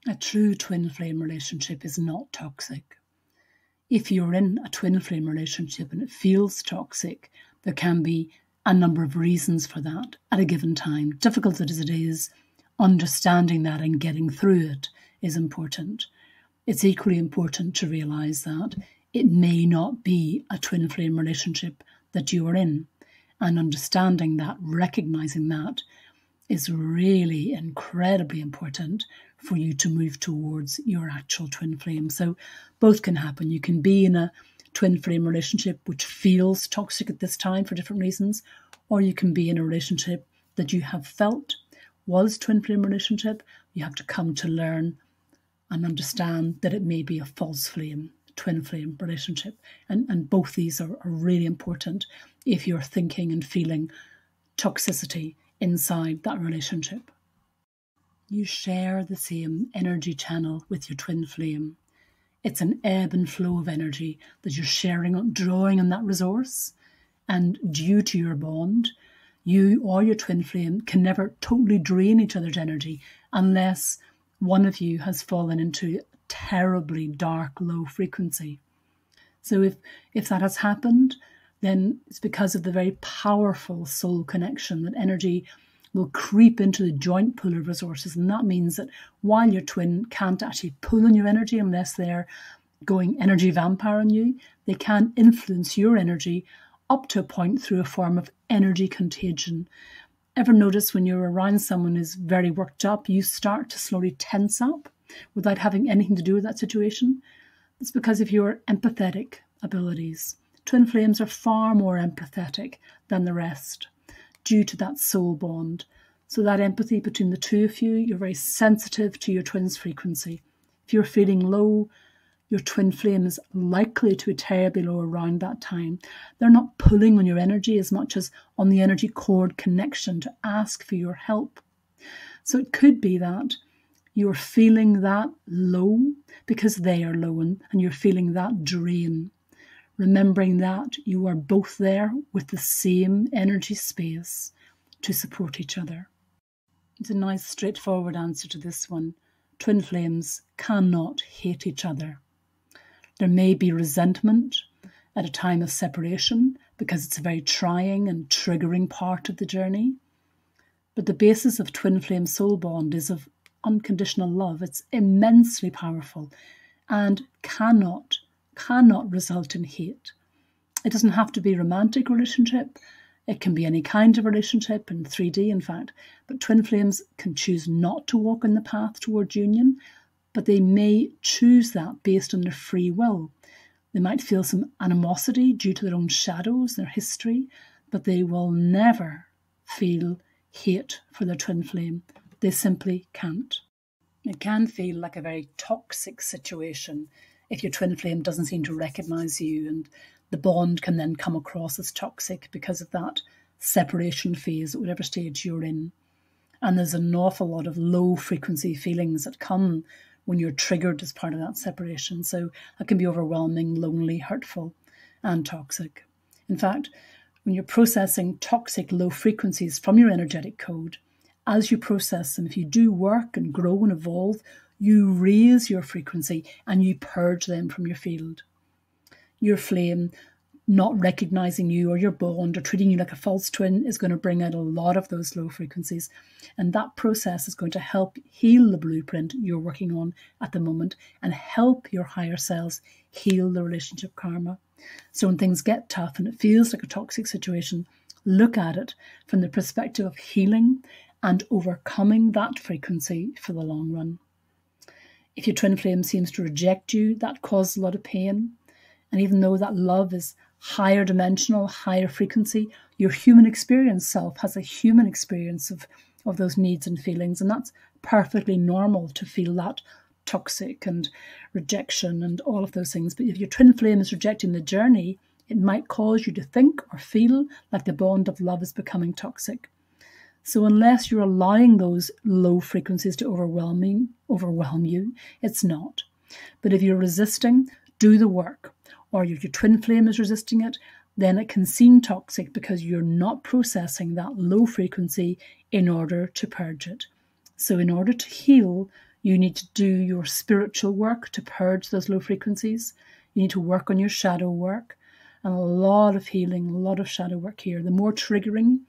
A true twin flame relationship is not toxic. If you're in a twin flame relationship and it feels toxic, there can be a number of reasons for that at a given time. Difficult as it is, understanding that and getting through it is important. It's equally important to realise that it may not be a twin flame relationship that you are in. And understanding that, recognising that, is really incredibly important for you to move towards your actual twin flame. So both can happen. You can be in a twin flame relationship which feels toxic at this time for different reasons, or you can be in a relationship that you have felt was twin flame relationship. You have to come to learn and understand that it may be a false flame, twin flame relationship. And both these are really important if you're thinking and feeling toxicity inside that relationship. You share the same energy channel with your twin flame. It's an ebb and flow of energy that you're sharing, drawing on that resource. And due to your bond, you or your twin flame can never totally drain each other's energy unless one of you has fallen into terribly dark, low frequency. So if that has happened, then it's because of the very powerful soul connection that energy will creep into the joint pool of resources. And that means that while your twin can't actually pull on your energy unless they're going energy vampire on you, they can influence your energy up to a point through a form of energy contagion. Ever notice when you're around someone who's very worked up, you start to slowly tense up without having anything to do with that situation? It's because of your empathetic abilities. Twin flames are far more empathetic than the rest due to that soul bond. So that empathy between the two of you, you're very sensitive to your twin's frequency. If you're feeling low, your twin flame is likely to be terribly low around that time. They're not pulling on your energy as much as on the energy cord connection to ask for your help. So it could be that you're feeling that low because they are low and you're feeling that drain. Remembering that you are both there with the same energy space to support each other. It's a nice straightforward answer to this one. Twin flames cannot hate each other. There may be resentment at a time of separation because it's a very trying and triggering part of the journey. But the basis of twin flame soul bond is of unconditional love. It's immensely powerful and cannot result in hate. It doesn't have to be a romantic relationship. It can be any kind of relationship in 3D, in fact. But twin flames can choose not to walk on the path towards union, but they may choose that based on their free will. They might feel some animosity due to their own shadows, their history, but they will never feel hate for their twin flame. They simply can't. It can feel like a very toxic situation if your twin flame doesn't seem to recognise you, and the bond can then come across as toxic because of that separation phase at whatever stage you're in. And there's an awful lot of low frequency feelings that come when you're triggered as part of that separation. So that can be overwhelming, lonely, hurtful, and toxic. In fact, when you're processing toxic low frequencies from your energetic code, as you process them, if you do work and grow and evolve, you raise your frequency and you purge them from your field. Your flame not recognising you or your bond or treating you like a false twin is going to bring out a lot of those low frequencies. And that process is going to help heal the blueprint you're working on at the moment and help your higher selves heal the relationship karma. So when things get tough and it feels like a toxic situation, look at it from the perspective of healing and overcoming that frequency for the long run. If your twin flame seems to reject you, that causes a lot of pain. And even though that love is higher dimensional, higher frequency, your human experience self has a human experience of those needs and feelings. And that's perfectly normal to feel that toxic and rejection and all of those things. But if your twin flame is rejecting the journey, it might cause you to think or feel like the bond of love is becoming toxic. So unless you're allowing those low frequencies to overwhelm you, it's not. But if you're resisting, do the work. Or if your twin flame is resisting it, then it can seem toxic because you're not processing that low frequency in order to purge it. So in order to heal, You need to do your spiritual work to purge those low frequencies. You need to work on your shadow work, and a lot of healing, a lot of shadow work here. The more triggering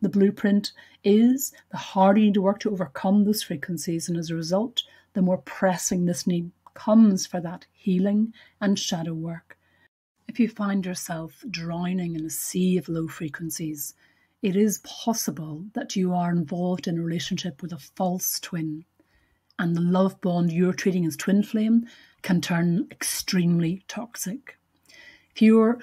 the blueprint is, the harder you need to work to overcome those frequencies. And as a result, the more pressing this need comes for that healing and shadow work. If you find yourself drowning in a sea of low frequencies, it is possible that you are involved in a relationship with a false twin, and the love bond you're treating as twin flame can turn extremely toxic. If you're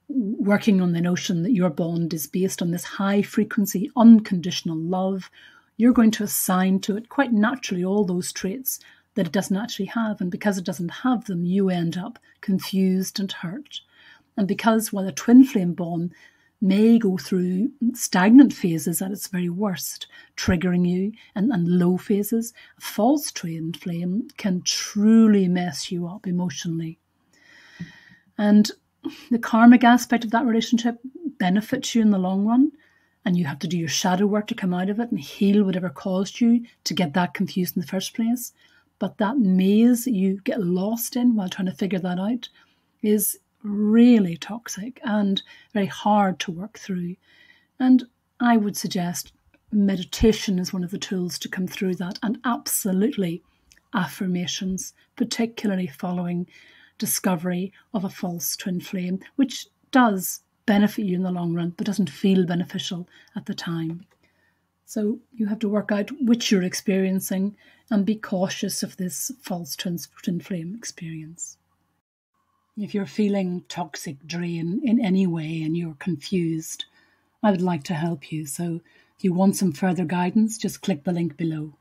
working on the notion that your bond is based on this high frequency, unconditional love, you're going to assign to it quite naturally all those traits that it doesn't actually have. And because it doesn't have them, you end up confused and hurt. And because while a twin flame bond may go through stagnant phases at its very worst, triggering you, and low phases, a false twin flame can truly mess you up emotionally. And the karmic aspect of that relationship benefits you in the long run, and you have to do your shadow work to come out of it and heal whatever caused you to get that confused in the first place. But that maze you get lost in while trying to figure that out is really toxic and very hard to work through. And I would suggest meditation is one of the tools to come through that, and absolutely affirmations, particularly following discovery of a false twin flame, which does benefit you in the long run but doesn't feel beneficial at the time. So you have to work out which you're experiencing and be cautious of this false twin flame experience. If you're feeling toxic drain in any way and you're confused, I would like to help you. So if you want some further guidance, just click the link below.